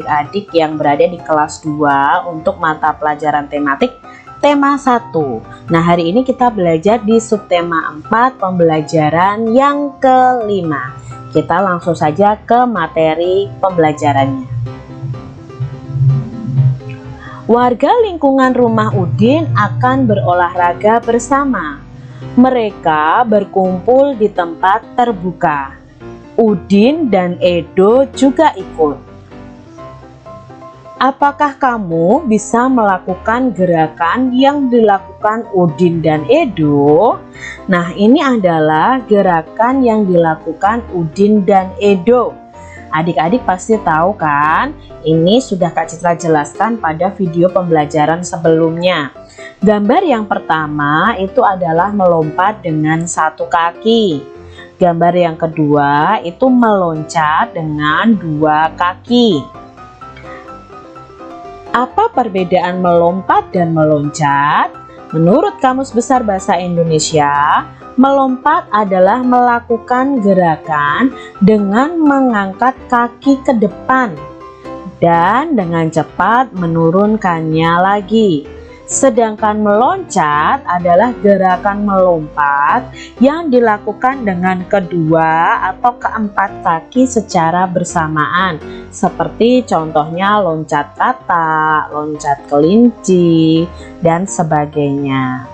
adik yang berada di kelas 2 untuk mata pelajaran tematik tema 1. Nah, hari ini kita belajar di subtema 4 pembelajaran yang kelima. Kita langsung saja ke materi pembelajarannya. Warga lingkungan rumah Udin akan berolahraga bersama. Mereka berkumpul di tempat terbuka. Udin dan Edo juga ikut. Apakah kamu bisa melakukan gerakan yang dilakukan Udin dan Edo? Nah, ini adalah gerakan yang dilakukan Udin dan Edo. Adik-adik pasti tahu kan? Ini sudah Kak Citra jelaskan pada video pembelajaran sebelumnya. Gambar yang pertama itu adalah melompat dengan satu kaki. Gambar yang kedua itu meloncat dengan dua kaki. Apa perbedaan melompat dan meloncat? Menurut Kamus Besar Bahasa Indonesia, melompat adalah melakukan gerakan dengan mengangkat kaki ke depan dan dengan cepat menurunkannya lagi. Sedangkan meloncat adalah gerakan melompat yang dilakukan dengan kedua atau keempat kaki secara bersamaan. Seperti contohnya loncat katak, loncat kelinci, dan sebagainya.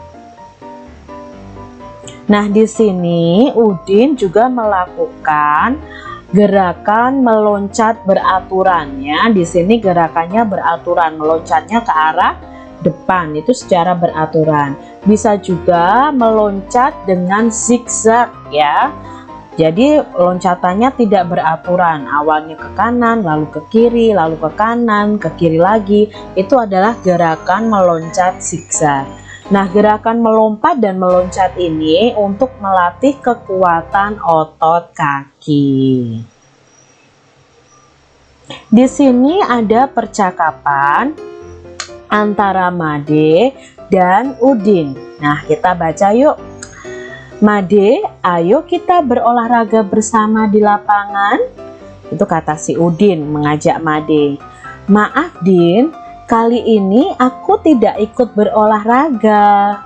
Nah, di sini Udin juga melakukan gerakan meloncat beraturan ya. Di sini gerakannya beraturan, meloncatnya ke arah depan itu secara beraturan. Bisa juga meloncat dengan zigzag ya. Jadi loncatannya tidak beraturan, awalnya ke kanan, lalu ke kiri, lalu ke kanan, ke kiri lagi. Itu adalah gerakan meloncat zigzag. Nah, gerakan melompat dan meloncat ini untuk melatih kekuatan otot kaki. Di sini ada percakapan antara Made dan Udin. Nah, kita baca yuk. Made, ayo kita berolahraga bersama di lapangan. Itu kata si Udin mengajak Made. Maaf Din, kali ini aku tidak ikut berolahraga.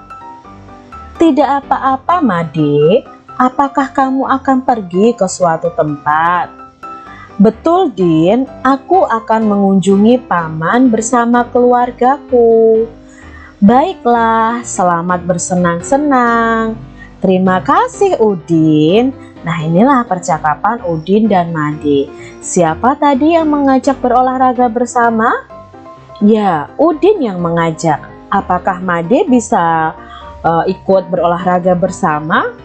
Tidak apa-apa Made, apakah kamu akan pergi ke suatu tempat? Betul Din, aku akan mengunjungi paman bersama keluargaku. Baiklah, selamat bersenang-senang. Terima kasih Udin. Nah, inilah percakapan Udin dan Made. Siapa tadi yang mengajak berolahraga bersama? Ya, Udin yang mengajak. Apakah Made bisa ikut berolahraga bersama?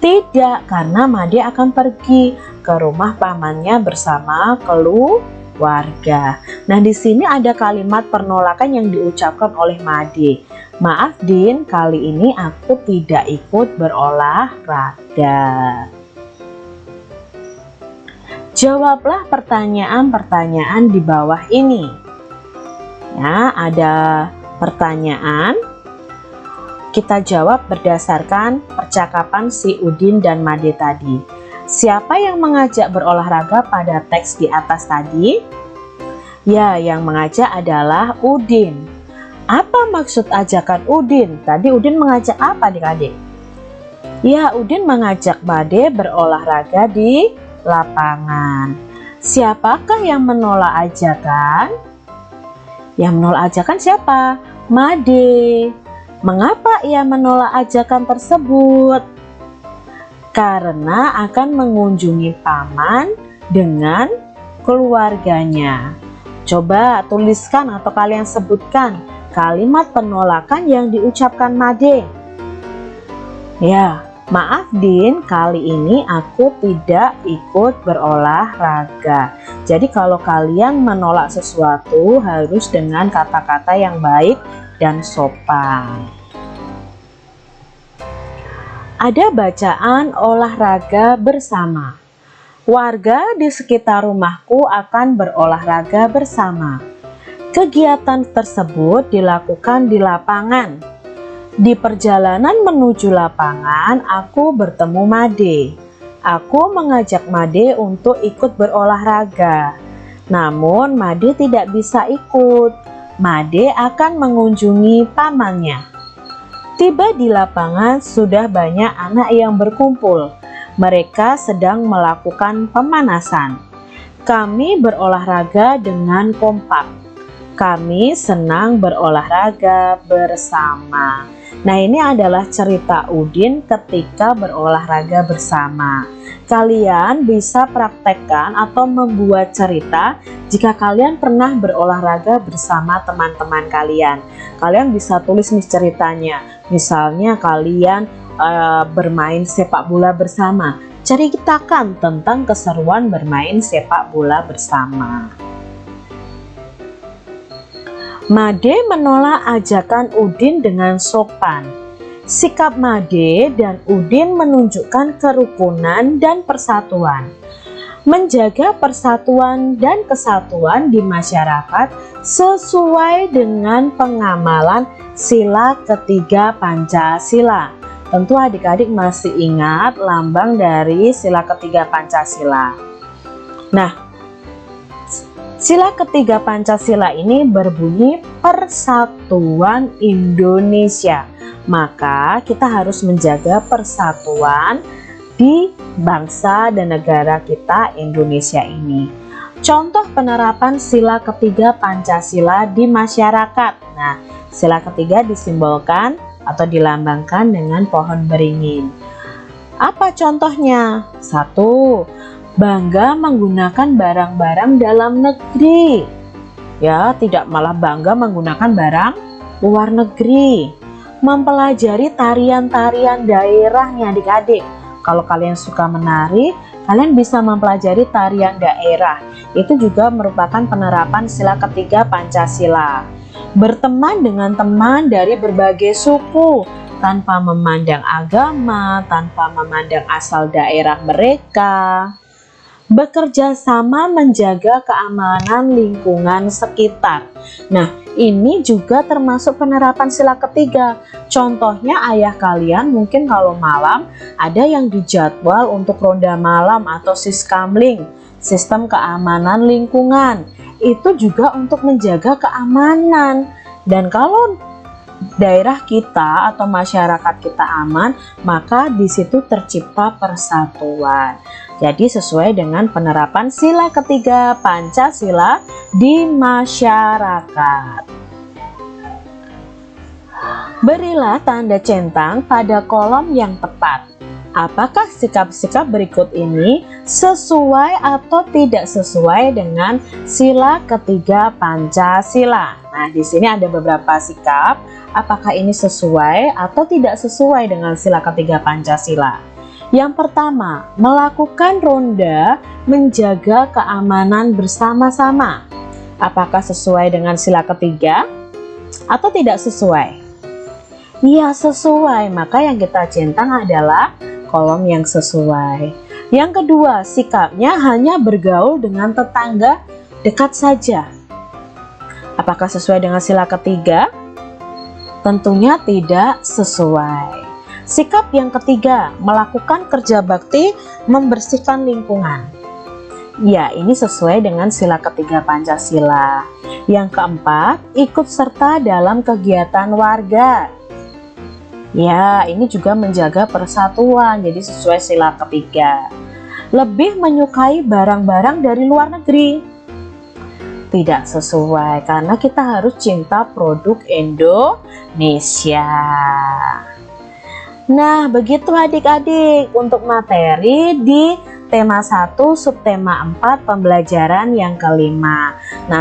Tidak, karena Made akan pergi ke rumah pamannya bersama keluarga. Nah, di sini ada kalimat penolakan yang diucapkan oleh Made. Maaf Din, kali ini aku tidak ikut berolahraga. Jawablah pertanyaan-pertanyaan di bawah ini. Ya, ada pertanyaan. Kita jawab berdasarkan percakapan si Udin dan Made tadi. Siapa yang mengajak berolahraga pada teks di atas tadi? Ya, yang mengajak adalah Udin. Apa maksud ajakan Udin? Tadi Udin mengajak apa adik-adik? Ya, Udin mengajak Made berolahraga di lapangan. Siapakah yang menolak ajakan? Yang menolak ajakan siapa? Made. Mengapa ia menolak ajakan tersebut? Karena akan mengunjungi paman dengan keluarganya. Coba tuliskan atau kalian sebutkan kalimat penolakan yang diucapkan Made. Ya, maaf Din, kali ini aku tidak ikut berolahraga. Jadi kalau kalian menolak sesuatu harus dengan kata-kata yang baik dan sopan. Ada bacaan olahraga bersama. Warga di sekitar rumahku akan berolahraga bersama. Kegiatan tersebut dilakukan di lapangan. Di perjalanan menuju lapangan, aku bertemu Made. Aku mengajak Made untuk ikut berolahraga. Namun Made tidak bisa ikut. Made akan mengunjungi pamannya. Tiba di lapangan sudah banyak anak yang berkumpul. Mereka sedang melakukan pemanasan. Kami berolahraga dengan kompak. Kami senang berolahraga bersama. Nah, ini adalah cerita Udin ketika berolahraga bersama. Kalian bisa praktekkan atau membuat cerita jika kalian pernah berolahraga bersama teman-teman kalian. Kalian bisa tulis nih ceritanya. Misalnya kalian bermain sepak bola bersama. Ceritakan tentang keseruan bermain sepak bola bersama. Made menolak ajakan Udin dengan sopan. Sikap Made dan Udin menunjukkan kerukunan dan persatuan. Menjaga persatuan dan kesatuan di masyarakat sesuai dengan pengamalan sila ketiga Pancasila. Tentu adik-adik masih ingat lambang dari sila ketiga Pancasila. Nah, sila ketiga Pancasila ini berbunyi Persatuan Indonesia. Maka kita harus menjaga persatuan di bangsa dan negara kita Indonesia ini. Contoh penerapan sila ketiga Pancasila di masyarakat. Nah, sila ketiga disimbolkan atau dilambangkan dengan pohon beringin. Apa contohnya? 1. Bangga menggunakan barang-barang dalam negeri. Ya, tidak malah bangga menggunakan barang luar negeri. Mempelajari tarian-tarian daerahnya adik-adik. Kalau kalian suka menari, kalian bisa mempelajari tarian daerah. Itu juga merupakan penerapan sila ketiga Pancasila. Berteman dengan teman dari berbagai suku tanpa memandang agama, tanpa memandang asal daerah mereka. Bekerja sama menjaga keamanan lingkungan sekitar. Nah, ini juga termasuk penerapan sila ketiga. Contohnya ayah kalian mungkin kalau malam ada yang dijadwal untuk ronda malam atau siskamling, sistem keamanan lingkungan. Itu juga untuk menjaga keamanan. Dan kalau daerah kita atau masyarakat kita aman, maka di situ tercipta persatuan. Jadi sesuai dengan penerapan sila ketiga Pancasila di masyarakat. Berilah tanda centang pada kolom yang tepat. Apakah sikap-sikap berikut ini sesuai atau tidak sesuai dengan sila ketiga Pancasila? Nah, di sini ada beberapa sikap. Apakah ini sesuai atau tidak sesuai dengan sila ketiga Pancasila? Yang pertama, melakukan ronda menjaga keamanan bersama-sama. Apakah sesuai dengan sila ketiga atau tidak sesuai? Ya, sesuai. Maka yang kita centang adalah kolom yang sesuai. Yang kedua, sikapnya hanya bergaul dengan tetangga dekat saja. Apakah sesuai dengan sila ketiga? Tentunya tidak sesuai. Sikap yang ketiga, melakukan kerja bakti membersihkan lingkungan. Ya, ini sesuai dengan sila ketiga Pancasila. Yang keempat, ikut serta dalam kegiatan warga. Ya, ini juga menjaga persatuan, jadi sesuai sila ketiga. Lebih menyukai barang-barang dari luar negeri. Tidak sesuai, karena kita harus cinta produk Indonesia. Nah, begitu adik-adik untuk materi di tema 1 subtema 4 pembelajaran yang kelima. Nah,